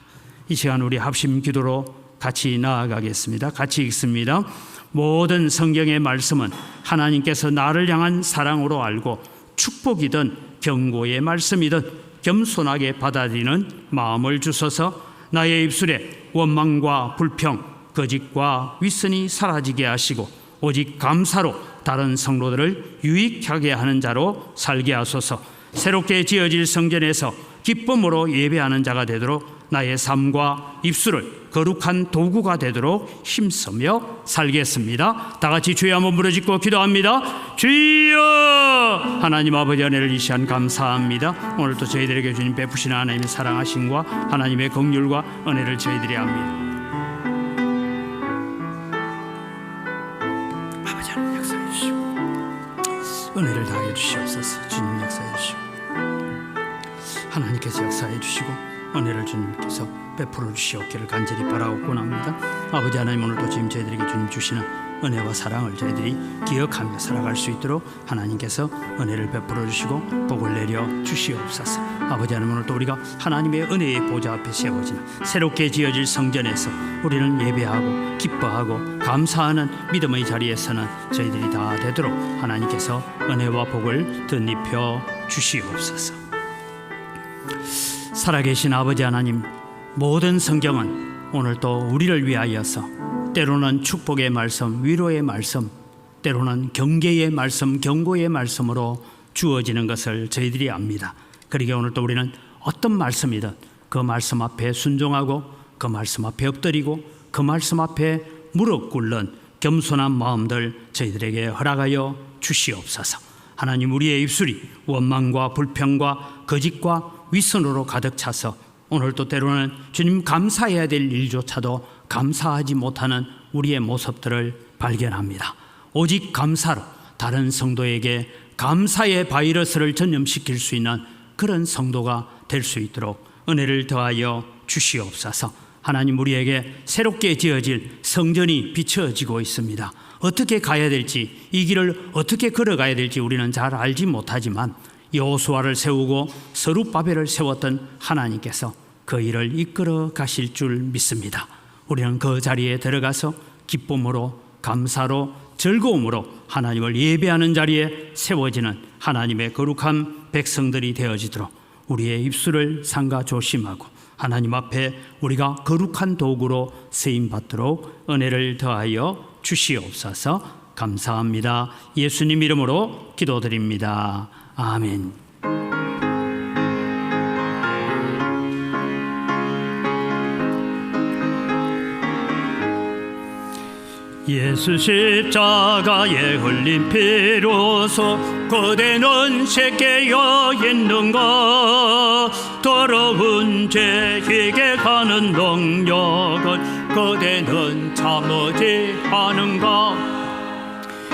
이 시간 우리 합심 기도로 같이 나아가겠습니다. 같이 읽습니다. 모든 성경의 말씀은 하나님께서 나를 향한 사랑으로 알고 축복이든 경고의 말씀이든 겸손하게 받아들이는 마음을 주소서. 나의 입술에 원망과 불평, 거짓과 윗선이 사라지게 하시고 오직 감사로 다른 성도들을 유익하게 하는 자로 살게 하소서. 새롭게 지어질 성전에서 기쁨으로 예배하는 자가 되도록 나의 삶과 입술을 거룩한 도구가 되도록 힘쓰며 살겠습니다. 다 같이 주여 한번 부르짖고 기도합니다. 주여! 하나님 아버지, 은혜를 이 시간 감사합니다. 오늘도 저희들에게 주님 베푸시는 하나님의 사랑하심과 하나님의 긍휼과 은혜를 저희들이 압니다. 아버지 하나님 역사해 주시고 은혜를 다해 주시옵소서. 주님 역사해 주시고 하나님께서 역사해 주시고 은혜를 주님께서 베풀어 주시옵기를 간절히 바라옵고 납니다. 아버지 하나님, 오늘도 지금 저희들에게 주님 주시는 은혜와 사랑을 저희들이 기억하며 살아갈 수 있도록 하나님께서 은혜를 베풀어 주시고 복을 내려 주시옵소서. 아버지 하나님, 오늘 또 우리가 하나님의 은혜의 보좌 앞에 세워지는 새롭게 지어질 성전에서 우리는 예배하고 기뻐하고 감사하는 믿음의 자리에서는 저희들이 다 되도록 하나님께서 은혜와 복을 덧입혀 주시옵소서. 살아계신 아버지 하나님, 모든 성경은 오늘 또 우리를 위하여서 때로는 축복의 말씀, 위로의 말씀, 때로는 경계의 말씀, 경고의 말씀으로 주어지는 것을 저희들이 압니다. 그러기에 오늘 또 우리는 어떤 말씀이든 그 말씀 앞에 순종하고 그 말씀 앞에 엎드리고 그 말씀 앞에 무릎 꿇는 겸손한 마음들 저희들에게 허락하여 주시옵소서. 하나님, 우리의 입술이 원망과 불평과 거짓과 위선으로 가득 차서 오늘도 때로는 주님 감사해야 될 일조차도 감사하지 못하는 우리의 모습들을 발견합니다. 오직 감사로 다른 성도에게 감사의 바이러스를 전염시킬 수 있는 그런 성도가 될 수 있도록 은혜를 더하여 주시옵소서. 하나님, 우리에게 새롭게 지어질 성전이 비춰지고 있습니다. 어떻게 가야 될지, 이 길을 어떻게 걸어가야 될지 우리는 잘 알지 못하지만 여호수아를 세우고 스룹바벨을 세웠던 하나님께서 그 일을 이끌어 가실 줄 믿습니다. 우리는 그 자리에 들어가서 기쁨으로, 감사로, 즐거움으로 하나님을 예배하는 자리에 세워지는 하나님의 거룩한 백성들이 되어지도록 우리의 입술을 삼가 조심하고 하나님 앞에 우리가 거룩한 도구로 쓰임받도록 은혜를 더하여 주시옵소서. 감사합니다. 예수님 이름으로 기도드립니다. 아멘. 예수 십자가에 흘린 피로소 그대는 새끼어 있는가. 더러운 죄에게 가는 능력은 그대는 참으지 않은가.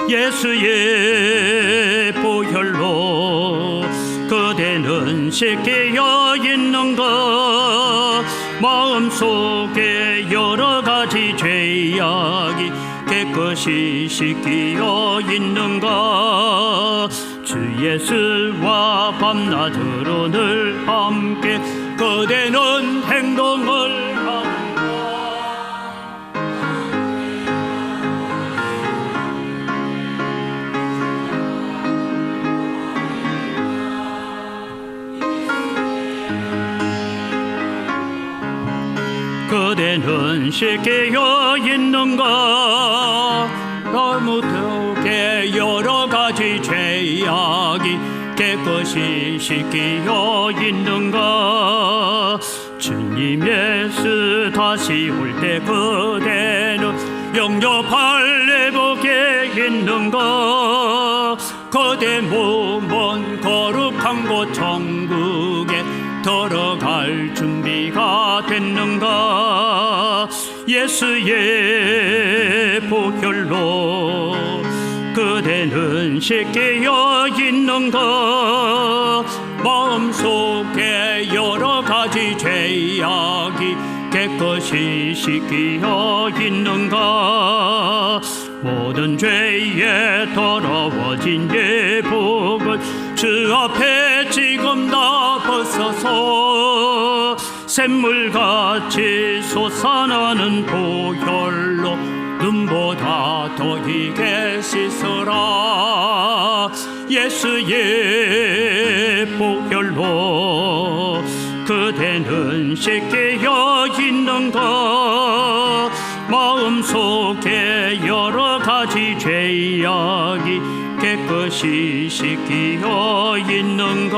예수의 보혈로 그대는 새끼어 있는가. 마음속에 여러 가지 죄악이 깨끗이 씻기어 있는가. 주 예수와 밤낮으로 늘 함께 그대는 행동을 하는가. 그대는 씻기어 있는가. 잘못되게 여러 가지 죄악이 깨끗이 씻기어 있는가. 주님 예수 다시 올 때 그대는 영접할 내복에 있는가. 그대 몸은 거룩한 곳 천국에 들어갈 준비가 됐는가. 예수의 보혈로 그대는 씻기어 있는가. 마음속에 여러 가지 죄악이 깨끗이 씻기어 있는가. 모든 죄에 더러워진 예복은 주 앞에 지금 다 벗어서 샘물같이 솟아나는 보혈로 눈보다 더 희게 씻어라. 예수의 보혈로 그대는 씻기어 있는가. 마음속에 여러 가지 죄악이 깨끗이 씻기어 있는가.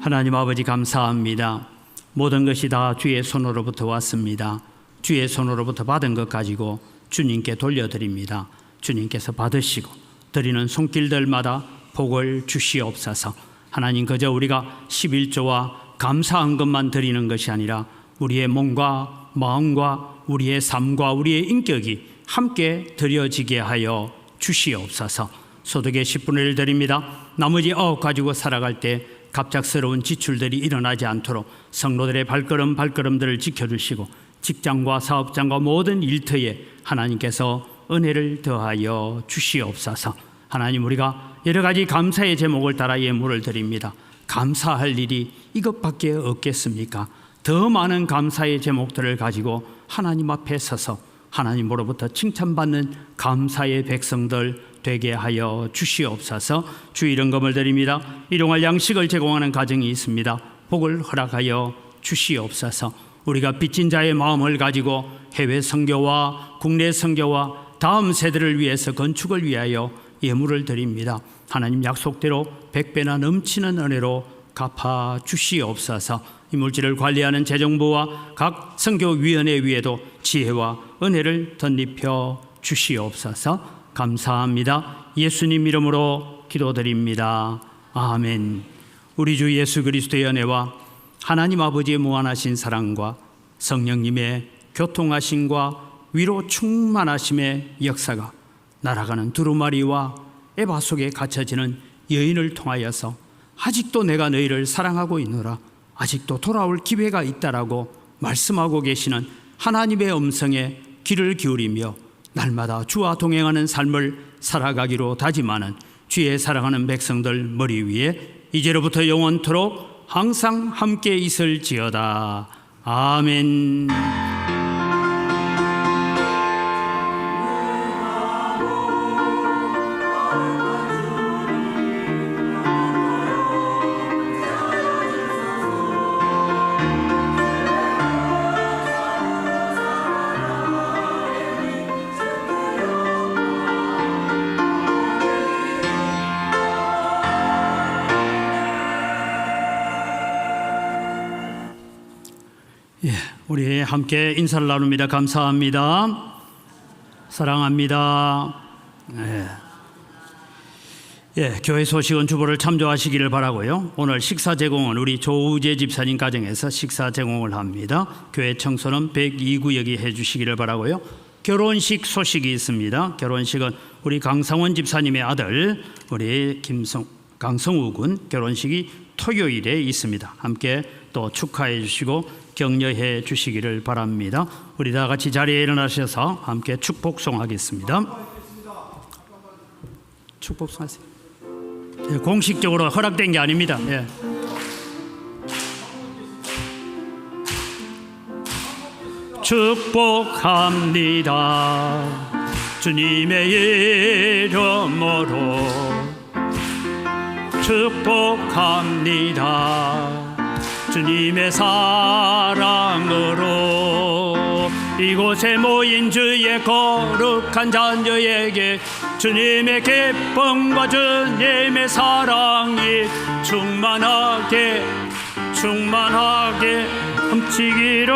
하나님 아버지, 감사합니다. 모든 것이 다 주의 손으로부터 왔습니다. 주의 손으로부터 받은 것 가지고 주님께 돌려드립니다. 주님께서 받으시고 드리는 손길들마다 복을 주시옵소서. 하나님, 그저 우리가 11조와 감사한 것만 드리는 것이 아니라 우리의 몸과 마음과 우리의 삶과 우리의 인격이 함께 드려지게 하여 주시옵소서. 소득의 10분의 1 드립니다. 나머지 9 가지고 살아갈 때 갑작스러운 지출들이 일어나지 않도록 성도들의 발걸음들을 지켜주시고 직장과 사업장과 모든 일터에 하나님께서 은혜를 더하여 주시옵소서. 하나님, 우리가 여러 가지 감사의 제목을 따라 예물을 드립니다. 감사할 일이 이것밖에 없겠습니까? 더 많은 감사의 제목들을 가지고 하나님 앞에 서서 하나님으로부터 칭찬받는 감사의 백성들 되게 하여 주시옵소서. 주 이름감을 드립니다. 일용할 양식을 제공하는 가정이 있습니다. 복을 허락하여 주시옵소서. 우리가 빚진 자의 마음을 가지고 해외 선교와 국내 선교와 다음 세대를 위해서 건축을 위하여 예물을 드립니다. 하나님 약속대로 100배나 넘치는 은혜로 갚아 주시옵소서. 이 물질을 관리하는 재정부와 각 선교위원회 위에도 지혜와 은혜를 덧입혀 주시옵소서. 감사합니다. 예수님 이름으로 기도드립니다. 아멘. 우리 주 예수 그리스도의 은혜와 하나님 아버지의 무한하신 사랑과 성령님의 교통하심과 위로 충만하심의 역사가 날아가는 두루마리와 에바 속에 갇혀지는 여인을 통하여서 아직도 내가 너희를 사랑하고 있노라, 아직도 돌아올 기회가 있다라고 말씀하고 계시는 하나님의 음성에 귀를 기울이며 날마다 주와 동행하는 삶을 살아가기로 다짐하는 주의 사랑하는 백성들 머리 위에 이제로부터 영원토록 항상 함께 있을지어다. 아멘. 우리 함께 인사를 나눕니다. 감사합니다. 사랑합니다. 교회 소식은 주보를 참조하시기를 바라고요. 오늘 식사 제공은 우리 조우재 집사님 가정에서 식사 제공을 합니다. 교회 청소는 102구역이 해주시기를 바라고요. 결혼식 소식이 있습니다. 결혼식은 우리 강상원 집사님의 아들 우리 강성우 군 결혼식이 토요일에 있습니다. 함께 또 축하해 주시고 격려해 주시기를 바랍니다. 우리 다 같이 자리에 일어나셔서 함께 축복송하겠습니다. 축복송하세요. 공식적으로 허락된 게 아닙니다. 축복합니다. 주님의 이름으로 축복합니다. 주님의 사랑으로 이곳에 모인 주의 거룩한 자녀에게 주님의 기쁨과 주님의 사랑이 충만하게 넘치기를